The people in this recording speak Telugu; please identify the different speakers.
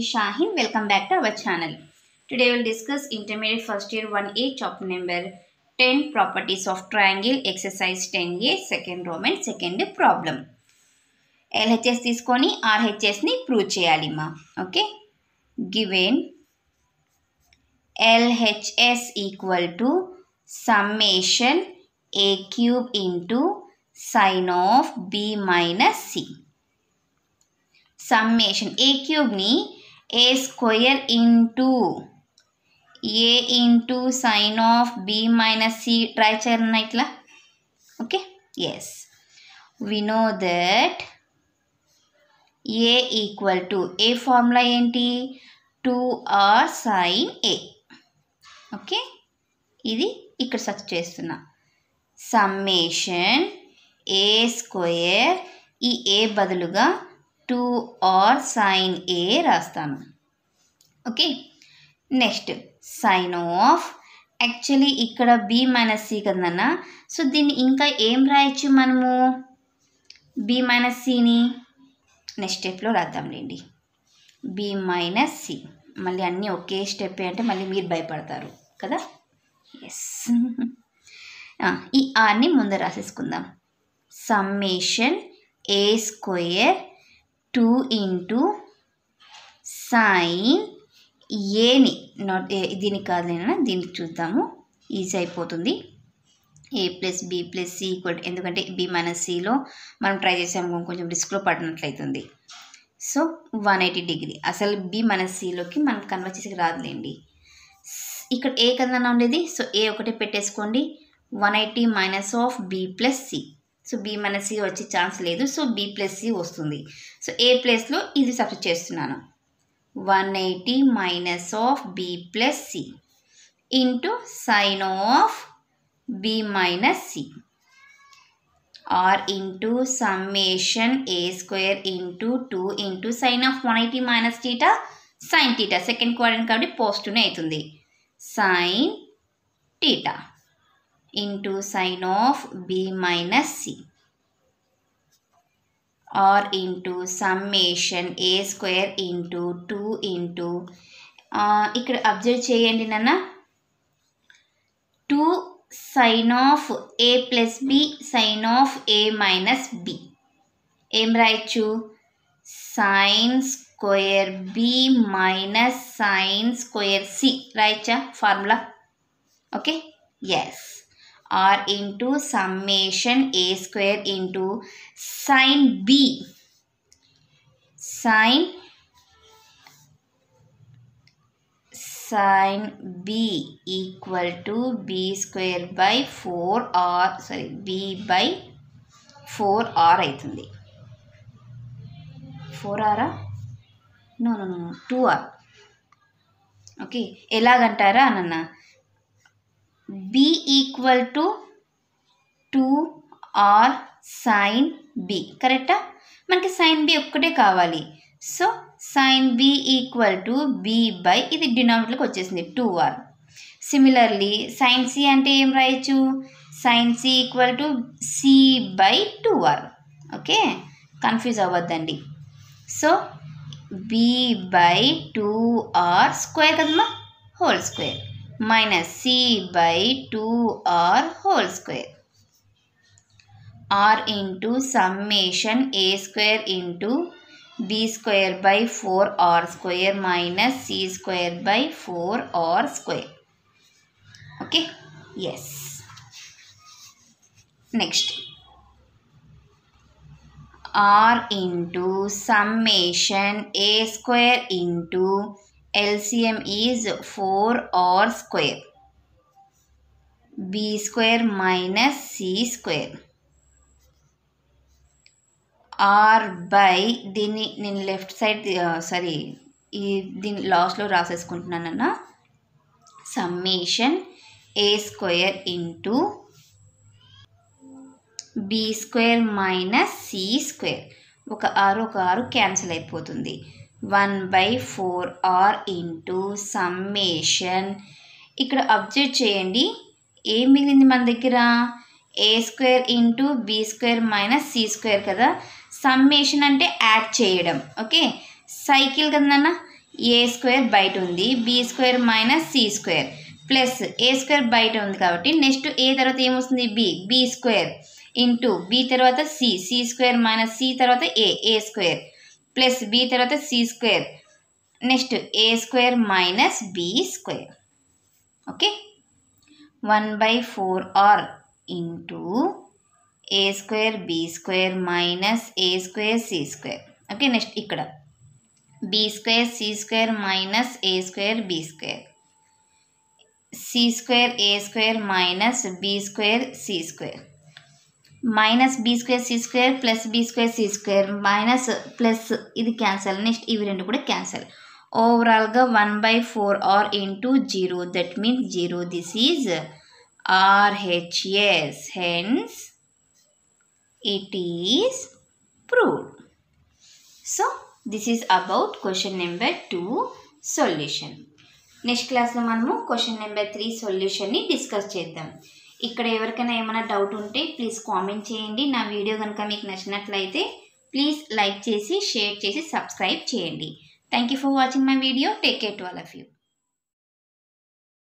Speaker 1: Shahin. Welcome back to our channel. Today we will discuss intermediate first year 1A chapter number 10 properties of triangle exercise 10A second Roman second problem. LHS తీసుకొని RHS ని prove చేయాలి మా. Okay. Given LHS equal to summation A cube into sin of B minus C. Summation A cube ni A square into A into sin of B minus C try cheyalna itla. Okay. Yes. We know that A equal to A formula enti 2r sin A. Okay. ఇది ఇక్కడ సబ్స్టిట్యూట్ చేస్తున్నా. సమ్మేషన్ A స్క్వేర్ ఈ A బదులుగా 2r sin A రాస్తాను. Okay. Next sine of actually ఇక్కడ B మైనస్ C కదన్నా. సో దీన్ని ఇంకా ఏం రాయొచ్చు మనము B మైనస్ Cని నెక్స్ట్ స్టెప్లో రాద్దాంలేండి. B మైనస్ C మళ్ళీ అన్నీ ఒకే స్టెప్ అంటే మళ్ళీ మీరు భయపడతారు కదా. ఎస్ ఈ ఆర్ని ముందు రాసేసుకుందాం. Summation A square 2 into sine ఏని నాట్ దీనికి కాదులేనా దీనికి చూద్దాము ఈజీ అయిపోతుంది. A plus B plus C equal ఎందుకంటే B మైనస్ Cలో మనం ట్రై చేసాము కొంచెం రిస్క్లో పడినట్లయితుంది. సో 180 డిగ్రీ అసలు B మైనస్ Cలోకి మనం కన్వర్ట్ చేసి రాదులేండి. ఇక్కడ ఏ కదన్నా ఉండేది. సో ఏ ఒకటే పెట్టేసుకోండి. 180 minus of B plus C. So B minus C వచ్చే ఛాన్స్ లేదు. సో B ప్లస్ C వస్తుంది. సో ఏ ప్లేస్లో ఇది సబ్స్టిట్యూట్ చేస్తున్నాను. 180 minus of B plus C into sine of B minus C or into summation A square into 2 into sine of 180 minus theta sine theta second quadrant కాబట్టి పాజిటివ్నే అవుతుంది. Sine theta into sine of B minus C or into summation A square into 2 into ఇక్కడ అబ్జర్వ్ చేయండి నాన్న 2 sine of A plus B sine of A minus B ఏం రాయొచ్చు sine square B minus sine square C రాయచ్చా formula. Okay. Yes r into summation A square into sine B sine B equal to B square by 4r B by 4r అవుతుంది. 4r no 2r. ఓకే. ఎలాగంటారా అన్న B equal to 2r sine B కరెక్టా. మనకి సైన్ B ఒక్కటే కావాలి. So sine B equal to B by ఇది డినామినేటర్కి వచ్చేసింది 2r. సిమిలర్లీ సైన్ C అంటే ఏం రాయొచ్చు sine C equal to C by 2r. Okay. Confuse అవ్వద్దండి. So B by 2r square కదమ్మా whole square minus C by 2r whole square r into summation A square into B square by 4r square minus C square by 4r square. Okay. Yes. Next r into summation A square into LCM is 4r square B square minus C square r by దీన్ని నేను లెఫ్ట్ సైడ్ దీన్ని లాస్ట్లో రాసేసుకుంటున్నానన్న summation A square into B square minus C square ఒక ఆరు క్యాన్సిల్ అయిపోతుంది. 1/4r ఇంటూ సమ్మేషన్ ఇక్కడ అబ్జర్వ్ చేయండి ఏం మిగిలింది మన దగ్గర A square into B square minus C square కదా. సమ్మేషన్ అంటే యాడ్ చేయడం. ఓకే. సైకిల్ కదన్నా ఏ స్క్వేర్ బయట ఉంది, B square minus C square plus A square బయట ఉంది కాబట్టి నెక్స్ట్ ఏ తర్వాత ఏమొస్తుంది బి స్క్వేర్ ఇంటూ బి తర్వాత సి స్క్వేర్ మైనస్ సి తర్వాత ఏ స్క్వేర్ ప్లస్ బి తర్వాత C square next A square minus B square. Okay, 1/4r into A square B square minus A square C square. Okay, next ఇక్కడ B square C square minus A square B square, C square A square minus B square C square, minus B square C square plus B square C square minus plus ఇది క్యాన్సల్. నెక్స్ట్ ఇవి రెండు కూడా క్యాన్సల్. ఓవరాల్గా 1/4r into 0 that means 0. This is RHS. Hence it is proved. So this is about question number 2 solution. Next క్లాస్లో మనము క్వశ్చన్ నెంబర్ 3 సొల్యూషన్ని డిస్కస్ చేద్దాం. ఇక్కడ ఎవరికైనా ఏమైనా డౌట్ ఉంటే ప్లీజ్ కామెంట్ చేయండి. నా వీడియో కనుక మీకు నచ్చినట్లయితే ప్లీజ్ లైక్ చేసి షేర్ చేసి సబ్స్క్రైబ్ చేయండి. Thank you for watching my video. Take care to all of you.